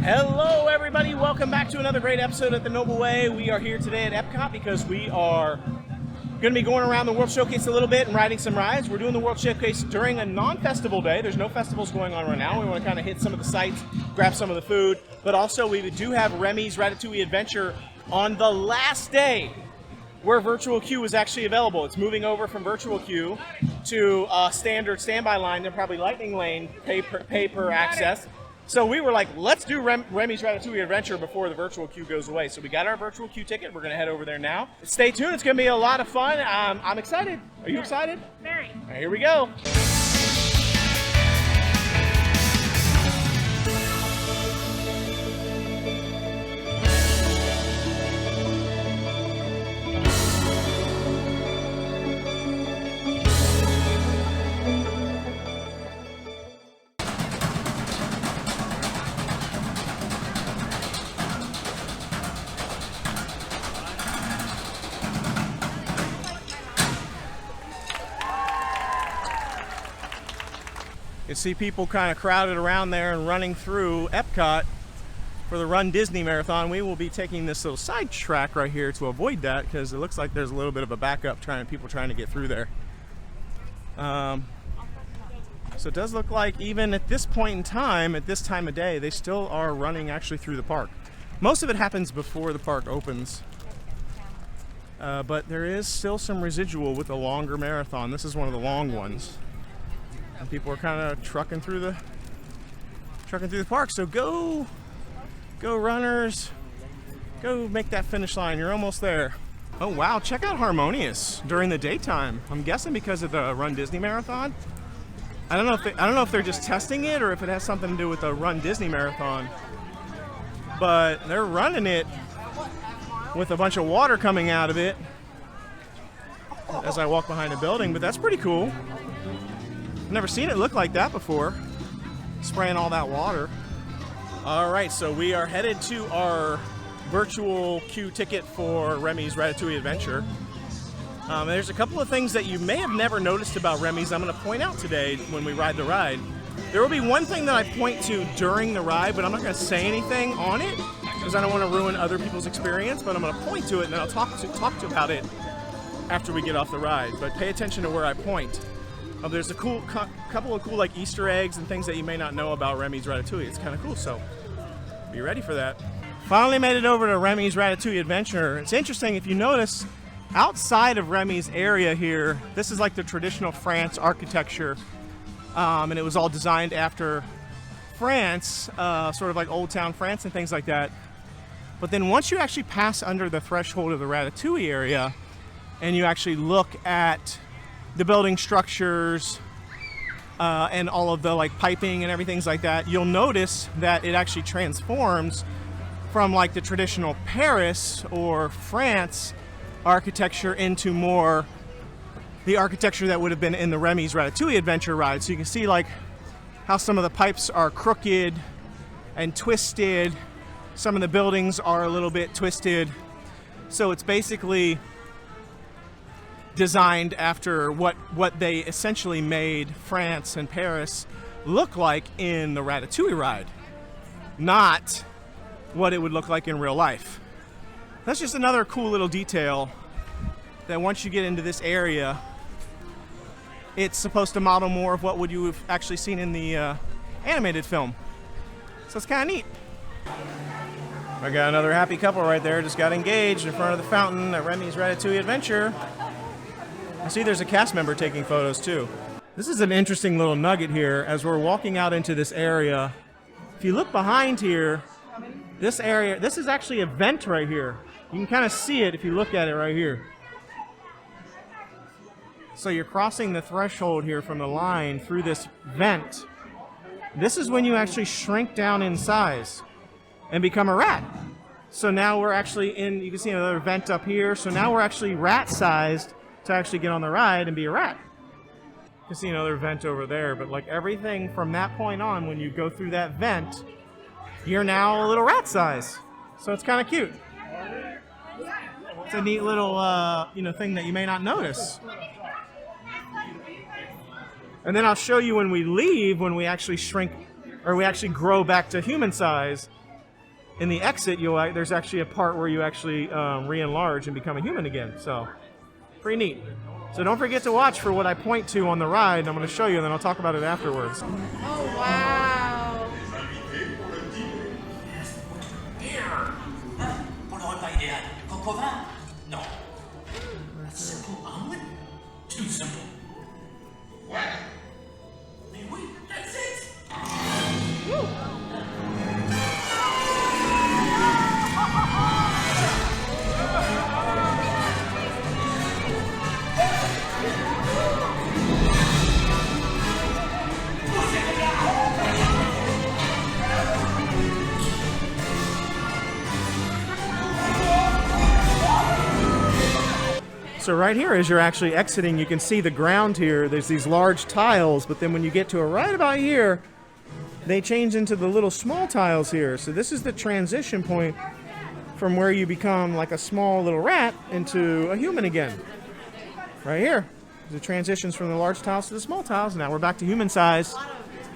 Hello everybody, welcome back to another great episode at the Noble Way. We are here today at Epcot because we are going to be going around the World Showcase a little bit and riding some rides. We're doing the World Showcase during a non-festival day. There's no festivals going on right now. We want to kind of hit some of the sites, grab some of the food, but also we do have Remy's Ratatouille Adventure on the last day where virtual queue is actually available. It's moving over from virtual queue to standard standby line and probably lightning lane pay per access. So we were like, let's do Remy's Ratatouille Adventure before the virtual queue goes away. So we got our virtual queue ticket. We're going to head over there now. Stay tuned. It's going to be a lot of fun. I'm excited. Are you excited? Very. All right, here we go. You see people kind of crowded around there and running through Epcot for the Run Disney Marathon. We will be taking this little side track right here to avoid that because it looks like there's a little bit of a backup people trying to get through there. So it does look like even at this point in time, at this time of day, they still are running actually through the park. Most of it happens before the park opens. But there is still some residual with the longer marathon. This is one of the long ones. And people are kind of trucking through the park. So go runners, go make that finish line. You're almost there. Oh wow, check out Harmonious during the daytime. I'm guessing because of the Run Disney Marathon. I don't know if they're just testing it or if it has something to do with the Run Disney Marathon. But they're running it with a bunch of water coming out of it as I walk behind a building, but that's pretty cool. Never seen it look like that before, spraying all that water. All right, so we are headed to our virtual queue ticket for Remy's Ratatouille Adventure. There's a couple of things that you may have never noticed about Remy's I'm going to point out today when we ride the ride. There will be one thing that I point to during the ride, but I'm not going to say anything on it because I don't want to ruin other people's experience, but I'm going to point to it and then I'll talk to about it after we get off the ride. But pay attention to where I point. There's a couple of cool like Easter eggs and things that you may not know about Remy's Ratatouille. It's kind of cool, so be ready for that. Finally made it over to Remy's Ratatouille Adventure. It's interesting, if you notice, outside of Remy's area here, this is like the traditional France architecture, and it was all designed after France, sort of like Old Town France and things like that. But then once you actually pass under the threshold of the Ratatouille area, and you actually look at the building structures and all of the like piping and everything like that, you'll notice that it actually transforms from like the traditional Paris or France architecture into more the architecture that would have been in the Remy's Ratatouille Adventure ride. So you can see like how some of the pipes are crooked and twisted. Some of the buildings are a little bit twisted. So it's basically designed after what they essentially made France and Paris look like in the Ratatouille ride, not what it would look like in real life. That's just another cool little detail that once you get into this area, it's supposed to model more of what you have actually seen in the animated film. So it's kind of neat. I got another happy couple right there, just got engaged in front of the fountain at Remy's Ratatouille Adventure. I see there's a cast member taking photos too. This is an interesting little nugget here as we're walking out into this area. If you look behind here, this area, this is actually a vent right here. You can kind of see it if you look at it right here. So you're crossing the threshold here from the line through this vent. This is when you actually shrink down in size and become a rat. So now we're actually in, you can see another vent up here. So now we're actually rat sized to actually get on the ride and be a rat. You can see another vent over there, but like everything from that point on, when you go through that vent, you're now a little rat size. So it's kind of cute. It's a neat little, thing that you may not notice. And then I'll show you when we leave, when we actually shrink, or we actually grow back to human size, in the exit, there's actually a part where you actually re-enlarge and become a human again. So, pretty neat. So don't forget to watch for what I point to on the ride. I'm going to show you, and then I'll talk about it afterwards. Oh, wow. Pour le repas idéal, coq au vin? Non. A simple omelet? Too simple. What? Mais oui, that's it! Woo! So right here, as you're actually exiting, you can see the ground here. There's these large tiles, but then when you get to right about here, they change into the little small tiles here. So this is the transition point from where you become like a small little rat into a human again. Right here. The transitions from the large tiles to the small tiles. Now we're back to human size.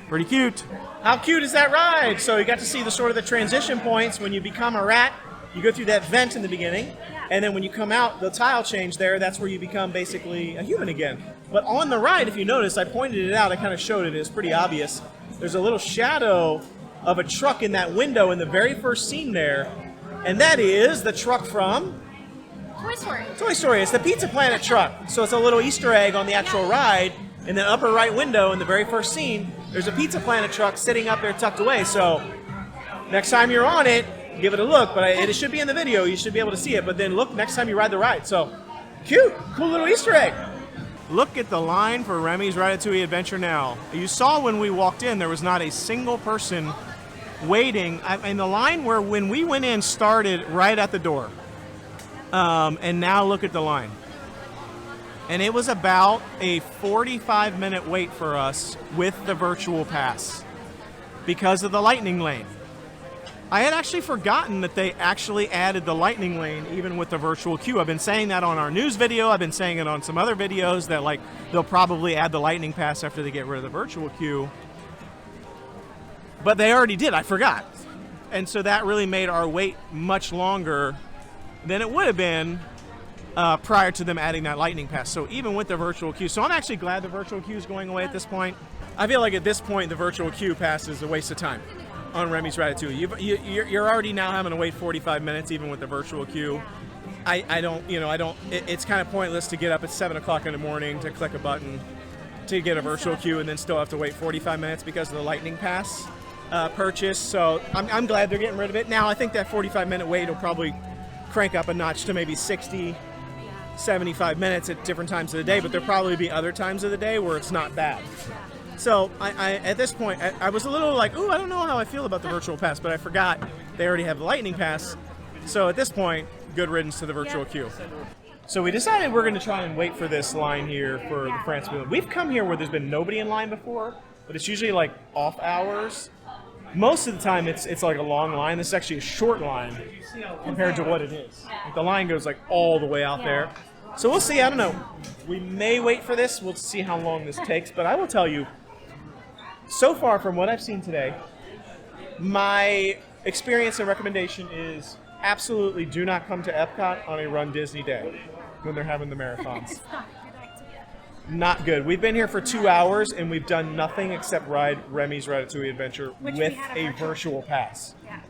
Pretty cute. How cute is that ride? So you got to see the sort of the transition points when you become a rat. You go through that vent in the beginning, and then when you come out, the tile change there, that's where you become basically a human again. But on the ride, if you notice, I pointed it out, I kind of showed it, it's pretty obvious. There's a little shadow of a truck in that window in the very first scene there, and that is the truck from Toy Story. Toy Story. It's the Pizza Planet truck. So it's a little Easter egg on the actual ride. In the upper right window in the very first scene, there's a Pizza Planet truck sitting up there tucked away. So next time you're on it, give it a look, but it should be in the video. You should be able to see it, but then look next time you ride the ride. So, cute, cool little Easter egg. Look at the line for Remy's Ratatouille Adventure Now. You saw when we walked in, there was not a single person waiting. And the line where when we went in started right at the door. And now look at the line. And it was about a 45-minute wait for us with the virtual pass because of the lightning lane. I had actually forgotten that they actually added the lightning lane even with the virtual queue. I've been saying that on our news video. I've been saying it on some other videos that like they'll probably add the lightning pass after they get rid of the virtual queue. But they already did. I forgot. And so that really made our wait much longer than it would have been prior to them adding that lightning pass. So even with the virtual queue. So I'm actually glad the virtual queue is going away at this point. I feel like at this point the virtual queue pass is a waste of time on Remy's Ratatouille. You're already now having to wait 45 minutes even with the virtual queue. It's kind of pointless to get up at 7 o'clock in the morning to click a button to get a virtual queue and then still have to wait 45 minutes because of the lightning pass purchase. So I'm glad they're getting rid of it. Now I think that 45-minute wait will probably crank up a notch to maybe 60, 75 minutes at different times of the day, but there'll probably be other times of the day where it's not bad. So I at this point, I was a little like, ooh, I don't know how I feel about the virtual pass, but I forgot they already have the lightning pass. So at this point, good riddance to the virtual queue. So we decided we're going to try and wait for this line here for the France Pavilion. We've come here where there's been nobody in line before, but it's usually like off hours. Most of the time it's like a long line. This is actually a short line compared to what it is. Like the line goes like all the way out there. So we'll see, I don't know. We may wait for this. We'll see how long this takes, but I will tell you, so far, from what I've seen today, my experience and recommendation is absolutely do not come to Epcot on a Run Disney day when they're having the marathons. Not good. We've been here for 2 hours and we've done nothing except ride Remy's Ratatouille Adventure with a virtual pass. Yeah.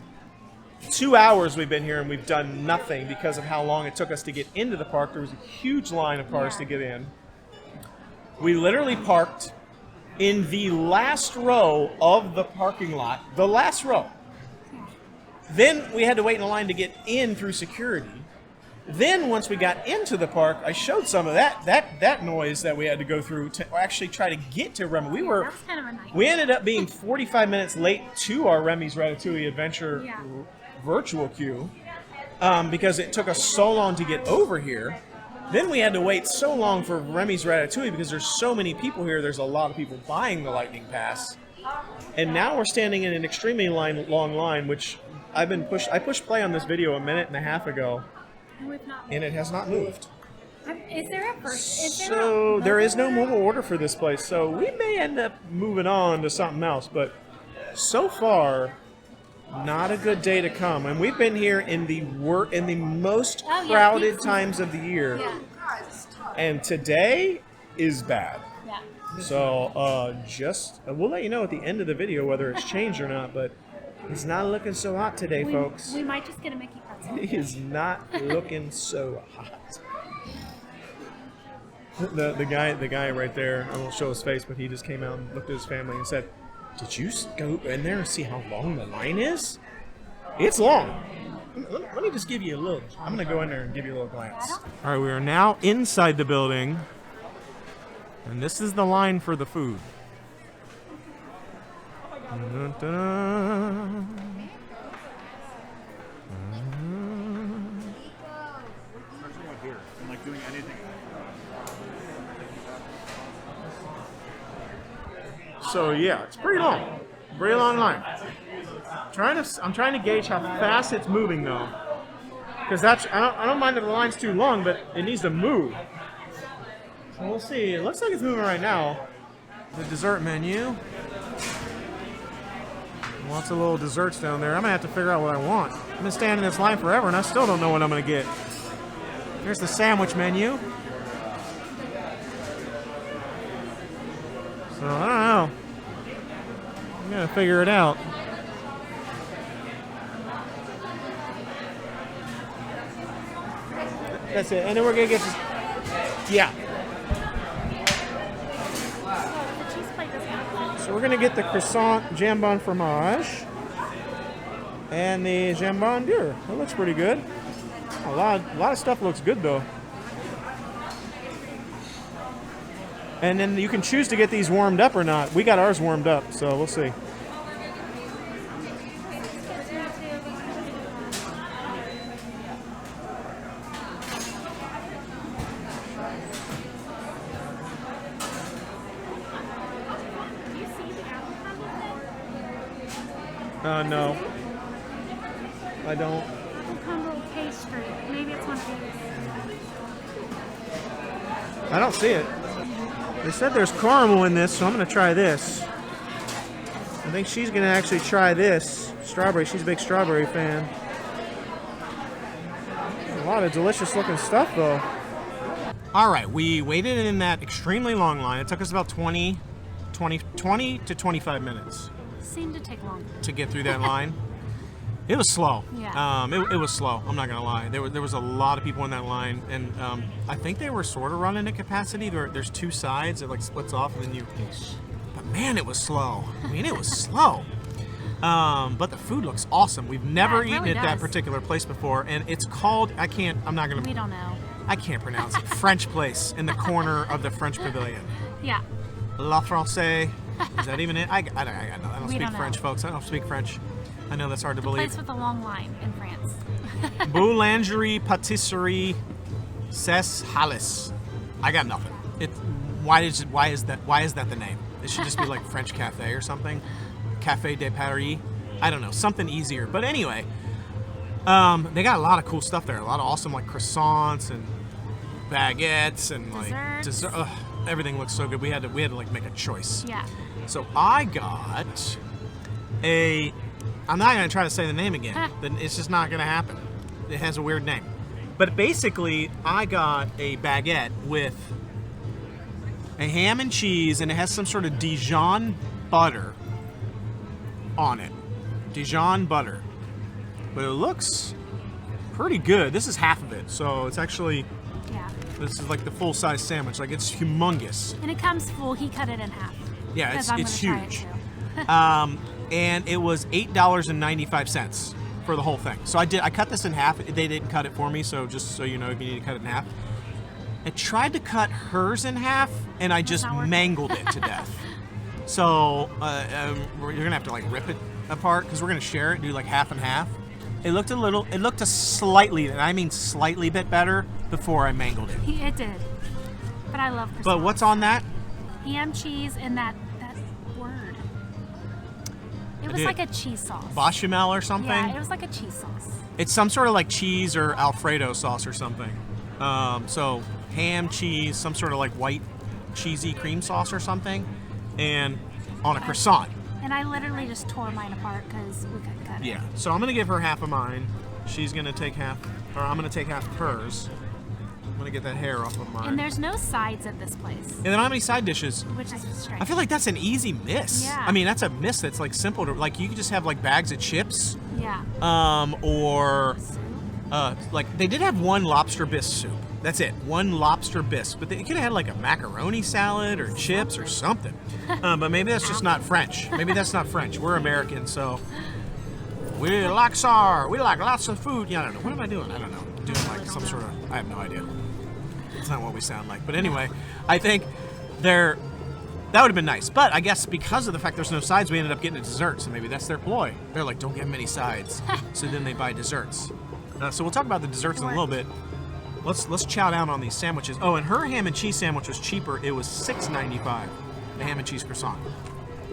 2 hours we've been here and we've done nothing because of how long it took us to get into the park. There was a huge line of cars to get in. We literally parked in the last row of the parking lot, the last row. Then we had to wait in a line to get in through security. Then once we got into the park, I showed some of that noise that we had to go through to actually try to get to Remy. We ended up being 45 minutes late to our Remy's Ratatouille Adventure virtual queue because it took us so long to get over here. Then we had to wait so long for Remy's Ratatouille because there's so many people here. There's a lot of people buying the Lightning Pass. And now we're standing in an extremely long line, which I pushed play on this video a minute and a half ago, and it has not moved. Is there a first? So there is no mobile order for this place, so we may end up moving on to something else. But so far, Not a good day to come. And we've been here in the most Oh, yeah, crowded peak times of the year. Yeah. And today is bad. Yeah. So we'll let you know at the end of the video whether it's changed or not, but it's not looking so hot today, folks. We might just get a Mickey pretzel. It is not looking so hot. The guy right there, I won't show his face, but he just came out and looked at his family and said, "Did you go in there and see how long the line is? It's long." Let me just give you a little. I'm going to go in there and give you a little glance. All right, we are now inside the building, and this is the line for the food. Dun-dun-dun. So yeah, it's pretty long, very long line. I'm trying to gauge how fast it's moving though, because I don't mind if the line's too long, but it needs to move. So we'll see. It looks like it's moving right now. The dessert menu. Lots of little desserts down there. I'm gonna have to figure out what I want. I've been standing in this line forever, and I still don't know what I'm gonna get. Here's the sandwich menu. So I don't know. I'm gonna figure it out. That's it, and then we're gonna get this. Yeah. So we're gonna get the Croissant Jambon Fromage and the Jambon Beurre. That looks pretty good. A lot of stuff looks good though. And then you can choose to get these warmed up or not. We got ours warmed up, so we'll see. No. I don't. Combo pastry. Maybe it's one of these. I don't see it. They said there's caramel in this, so I'm going to try this. I think she's going to actually try this. Strawberry. She's a big strawberry fan. A lot of delicious looking stuff, though. All right, we waited in that extremely long line. It took us about 20 to 25 minutes. Seemed to take longer to get through that line. It was slow. Yeah. It was slow. I'm not gonna lie. There was a lot of people in that line, and I think they were sort of running at capacity. There's two sides. It like splits off, and then you. But man, it was slow. I mean, it was slow. But the food looks awesome. We've never eaten really at that particular place before, and it's called. I'm not gonna. We don't know. I can't pronounce it. French place in the corner of the French Pavilion. Yeah. La Francais. Is that even it? I don't speak French, folks. I don't speak French. I know that's hard to believe. Place with a long line in France. Boulangerie-Patisserie Les Halles. I got nothing. Why is that the name? It should just be like French Cafe or something. Café de Paris. I don't know, something easier. But anyway, they got a lot of cool stuff there. A lot of awesome like croissants and baguettes and like dessert. Everything looks so good. We had to like make a choice. Yeah. So I got I'm not gonna try to say the name again. It's just not gonna happen. It has a weird name. But basically, I got a baguette with a ham and cheese, and it has some sort of Dijon butter on it. Dijon butter. But it looks pretty good. This is half of it, so it's actually. Yeah. This is like the full-size sandwich. Like, it's humongous. And it comes full. He cut it in half. Yeah, it's huge. And it was $8.95 for the whole thing. So I cut this in half. They didn't cut it for me, so just so you know, if you need to cut it in half. I tried to cut hers in half, and I just mangled it to death. So you're gonna have to like rip it apart because we're gonna share it, do like half and half. It looked a slightly, and I mean slightly bit better before I mangled it. It did. But I love croissants. But what's on that? Ham, cheese, and that word. It was like a cheese sauce. Béchamel or something? Yeah, it was like a cheese sauce. It's some sort of like cheese or Alfredo sauce or something. So ham, cheese, some sort of like white cheesy cream sauce or something, and on a croissant. And I literally just tore mine apart because we couldn't cut it. Yeah. So I'm gonna give her half of mine. She's gonna take half, or I'm gonna take half of hers. I'm gonna get that hair off of mine. And there's no sides at this place, And they don't have any side dishes. which is strange. I feel like that's an easy miss. Yeah. I mean, that's a miss that's like simple to, like, you could just have like bags of chips. Yeah. Or Soup. like they did have one lobster bisque soup. That's it, one lobster bisque. But they could have had like a macaroni salad or chips or something. But maybe that's just not French. Maybe that's not French. We're American, so we like lots of food. Yeah, I don't know. What am I doing? I don't know. I'm doing like some sort of. I have no idea. It's not what we sound like. But anyway, I think that would have been nice. But I guess because of the fact there's no sides, we ended up getting a dessert. So maybe that's their ploy. They're like, don't give them any sides. So then they buy desserts. So we'll talk about the desserts in a little bit. Let's chow down on these sandwiches. Oh, and her ham and cheese sandwich was cheaper. It was $6.95. The ham and cheese croissant,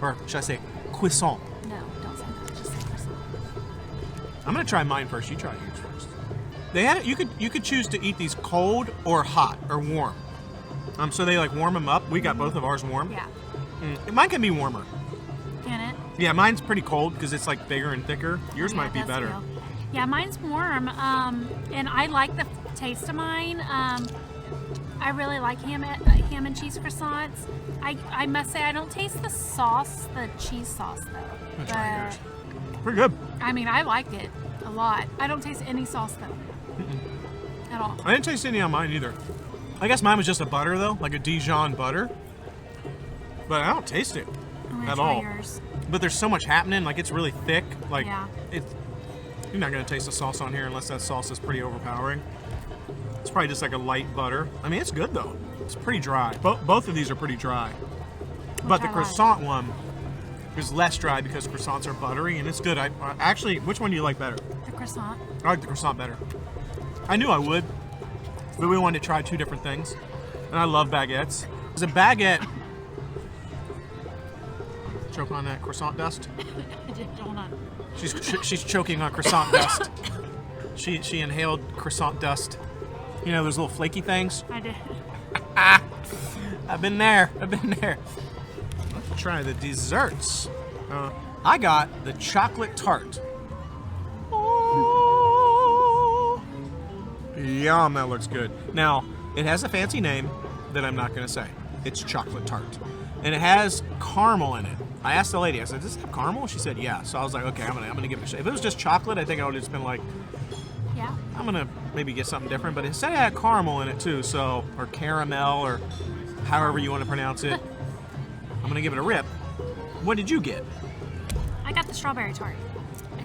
or should I say croissant? No, don't say that. Just say croissant. I'm gonna try mine first. You try yours first. They had it. You could choose to eat these cold or hot or warm. So they like warm them up. We got both of ours warm. Yeah. Mine can be warmer. Can it? Yeah, mine's pretty cold because it's like bigger and thicker. Yours Yeah, might be that's better. real. Yeah, mine's warm. And I like the taste of mine. I really like ham and cheese croissants. I must say I don't taste the sauce, the cheese sauce though. I'm trying yours. But Pretty good. I mean, I like it a lot. I don't taste any sauce though. At all. I didn't taste any on mine either. I guess mine was just a butter though, like a Dijon butter. But I don't taste it I'm gonna at try all. yours. But there's so much happening. Like it's really thick. Like Yeah. you're not gonna taste the sauce on here unless that sauce is pretty overpowering. It's probably just like a light butter. I mean, it's good though. It's pretty dry. Both of these are pretty dry. But the I like. croissant one is less dry because croissants are buttery and it's good. I actually, which one do you like better? The croissant. I like the croissant better. I knew I would, but we wanted to try two different things. And I love baguettes. There's a baguette. Choke on that croissant dust. Hold on. She's choking on croissant dust. She inhaled croissant dust. You know those little flaky things? I did. I've been there. Let's try the desserts. I got the chocolate tart. Oh, yum, that looks good. Now, it has a fancy name that I'm not going to say. It's chocolate tart. And it has caramel in it. I asked the lady, I said, does it have caramel? She said, yeah. So I was like, okay, I'm gonna give it a shot. If it was just chocolate, I think I would have just been like, Yeah. I'm gonna maybe get something different, but it said it had caramel in it too, so, or caramel, or however you want to pronounce it. I'm gonna give it a rip. What did you get? I got the strawberry tart.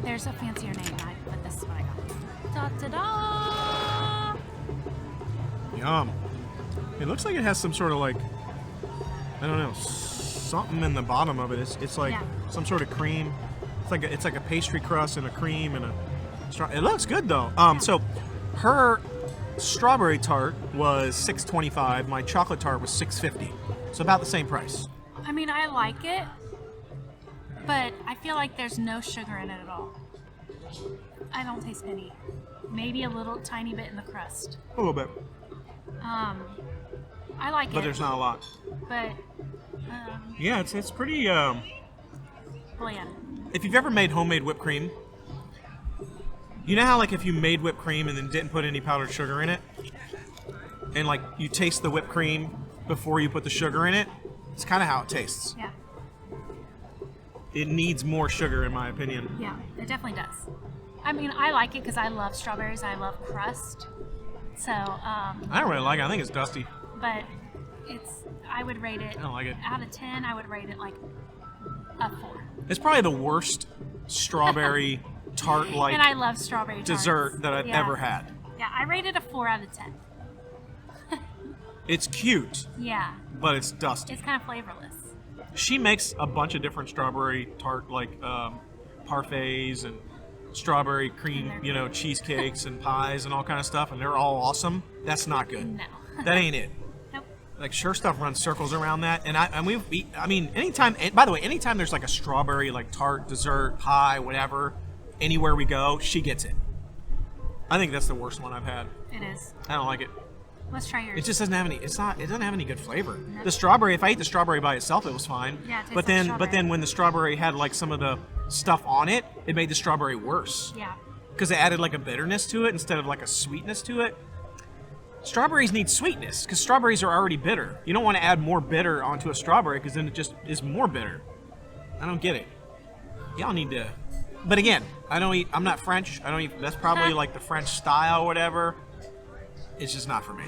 There's a fancier name, but this is what I got. Da da da! Yum. It looks like it has some sort of like, I don't know, something in the bottom of it. It's like Yeah. some sort of cream. It's like a pastry crust and a cream and a. It looks good though. So her strawberry tart was $6.25. My chocolate tart was $6.50. So about the same price. I mean, I like it, but I feel like there's no sugar in it at all. I don't taste any. Maybe a little tiny bit in the crust. A little bit, I like but it, there's not a lot. but Yeah, it's pretty. bland. If you've ever made homemade whipped cream, you know how like if you made whipped cream and then didn't put any powdered sugar in it, and like you taste the whipped cream before you put the sugar in it, it's kind of how it tastes. Yeah, It needs more sugar, in my opinion. yeah, it definitely does. I mean, I like it because I love strawberries. I love crust. So, I don't really like it. I think it's dusty. but I would rate it. I don't like it. Out of 10, I would rate it like a 4. It's probably the worst strawberry tart-like And I love strawberry tarts. dessert that I've Yeah. ever had. Yeah, I rated a 4 out of 10. It's cute, Yeah, but it's dusty. it's kind of flavorless. She makes a bunch of different strawberry tart like parfaits and strawberry cream, you know, cheesecakes and pies and all kind of stuff, and they're all awesome. That's not good. No. That ain't it. Nope. Like Sure Stuff runs circles around that, and I mean, anytime. And by the way, anytime there's like a strawberry like tart, dessert, pie, whatever, anywhere we go, she gets it. I think that's the worst one I've had. It is. I don't like it. Let's try yours. It just doesn't have any. It doesn't have any good flavor. The strawberry. If I ate the strawberry by itself, it was fine. Yeah, it tastes but like then when the strawberry had like some of the stuff on it, it made the strawberry worse. Yeah. Because it added like a bitterness to it instead of like a sweetness to it. Strawberries need sweetness because strawberries are already bitter. You don't want to add more bitter onto a strawberry because then it just is more bitter. I don't get it. Y'all need to. But again, I don't eat. I'm not French. I don't eat. That's probably like the French style or whatever. It's just not for me.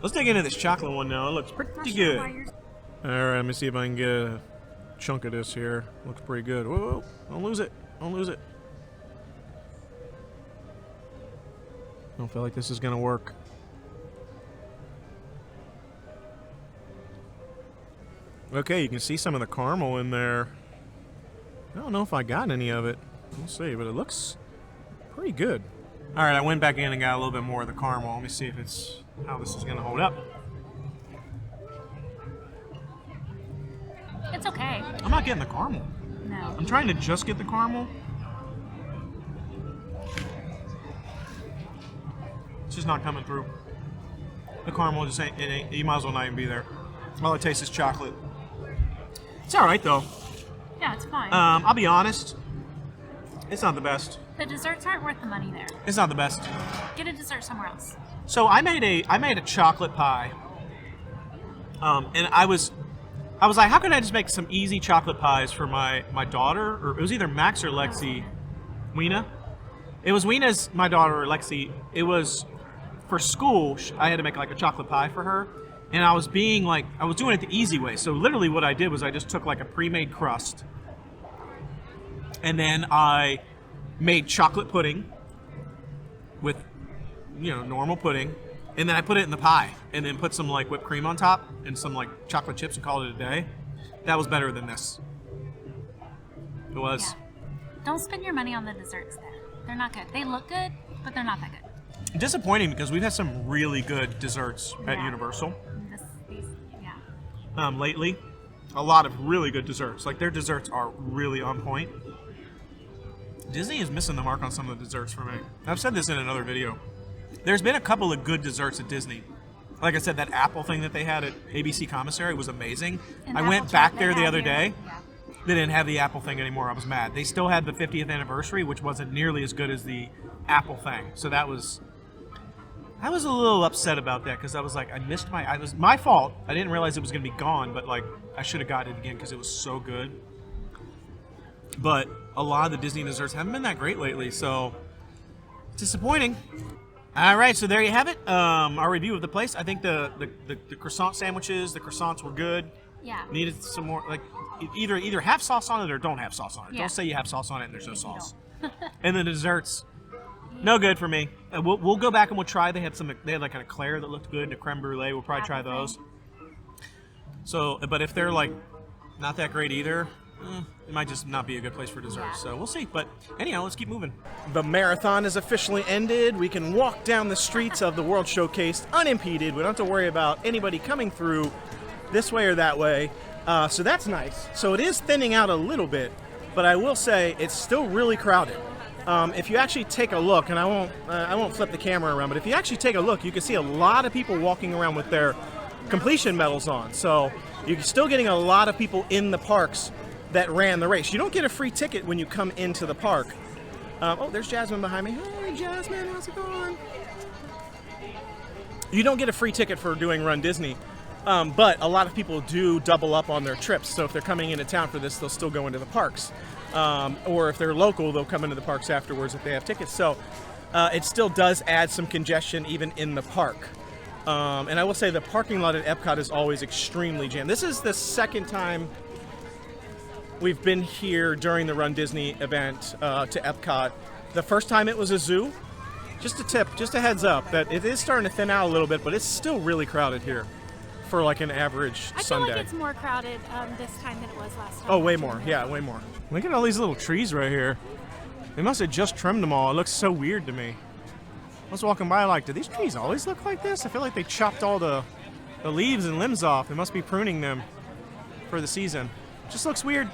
Let's dig into this chocolate one now. It looks pretty good. All right, let me see if I can get a chunk of this here. Looks pretty good. Whoa, don't lose it. Don't lose it. I don't feel like this is gonna work. Okay, you can see some of the caramel in there. I don't know if I got any of it. We'll see, but it looks pretty good. All right, I went back in and got a little bit more of the caramel. Let me see if it's how this is gonna hold up. It's okay. I'm not getting the caramel. No. I'm trying to just get the caramel. It's just not coming through. The caramel just ain't, it ain't, you might as well not even be there. All it tastes is chocolate. It's all right though. Yeah, it's fine. I'll be honest. It's not the best. The desserts aren't worth the money there. It's not the best. Get a dessert somewhere else. So I made a chocolate pie. And I was like, how can I just make some easy chocolate pies for my daughter? Or it was either Max or Lexi. Weena? It was Weena's, my daughter, or Lexi. It was for school. I had to make like a chocolate pie for her. And I was doing it the easy way. So literally what I did was I just took like a pre-made crust. And then I made chocolate pudding with, normal pudding. And then I put it in the pie and then put some like whipped cream on top and some like chocolate chips and called it a day. That was better than this. It was. Yeah. Don't spend your money on the desserts there. They're not good. They look good, but they're not that good. Disappointing because we've had some really good desserts at Universal. Lately. A lot of really good desserts. Like their desserts are really on point. Disney is missing the mark on some of the desserts for me. I've said this in another video. There's been a couple of good desserts at Disney. Like I said, that apple thing that they had at ABC Commissary was amazing. And I went back there the other here. day. Yeah. They didn't have the apple thing anymore. I was mad. They still had the 50th anniversary, which wasn't nearly as good as the apple thing. So I was a little upset about that because I was like, it was my fault. I didn't realize it was going to be gone, but like I should have got it again because it was so good. But a lot of the Disney desserts haven't been that great lately, so disappointing. All right, so there you have it. Our review of the place. I think the croissant sandwiches, the croissants were good. Yeah. Needed some more, like either have sauce on it or don't have sauce on it. Yeah. Don't say you have sauce on it and there's no sauce. And the desserts, no good for me. We'll go back and we'll try. They had like an eclair that looked good and a creme brulee. We'll probably try those. So, but if they're like not that great either, it might just not be a good place for dessert. So we'll see. But anyhow, let's keep moving. The marathon is officially ended. We can walk down the streets of the World Showcase unimpeded. We don't have to worry about anybody coming through this way or that way. So that's nice. So it is thinning out a little bit, but I will say it's still really crowded. If you actually take a look, and I won't flip the camera around, but if you actually take a look, you can see a lot of people walking around with their completion medals on. So you're still getting a lot of people in the parks that ran the race. You don't get a free ticket when you come into the park. Oh, there's Jasmine behind me. Hey, Jasmine, how's it going? You don't get a free ticket for doing Run Disney, but a lot of people do double up on their trips. So if they're coming into town for this, they'll still go into the parks. Or if they're local, they'll come into the parks afterwards if they have tickets. So it still does add some congestion even in the park. And I will say the parking lot at Epcot is always extremely jammed. This is the second time we've been here during the Run Disney event to Epcot. The first time it was a zoo. Just a tip, just a heads up that it is starting to thin out a little bit, but it's still really crowded here for like an average Sunday. I feel like it's more crowded this time than it was last time. Oh, way more. Yeah, way more. Look at all these little trees right here. They must have just trimmed them all. It looks so weird to me. I was walking by like, do these trees always look like this? I feel like they chopped all the leaves and limbs off. They must be pruning them for the season. Just looks weird.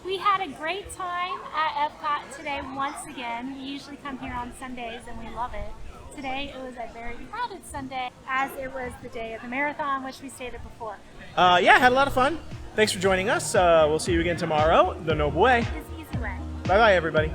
We had a great time at Epcot today once again. We usually come here on Sundays and we love it. Today it was a very crowded Sunday, as it was the day of the marathon, which we stated before. Yeah, had a lot of fun. Thanks for joining us. We'll see you again tomorrow, the Noble Way. It's easy way. Bye-bye, everybody.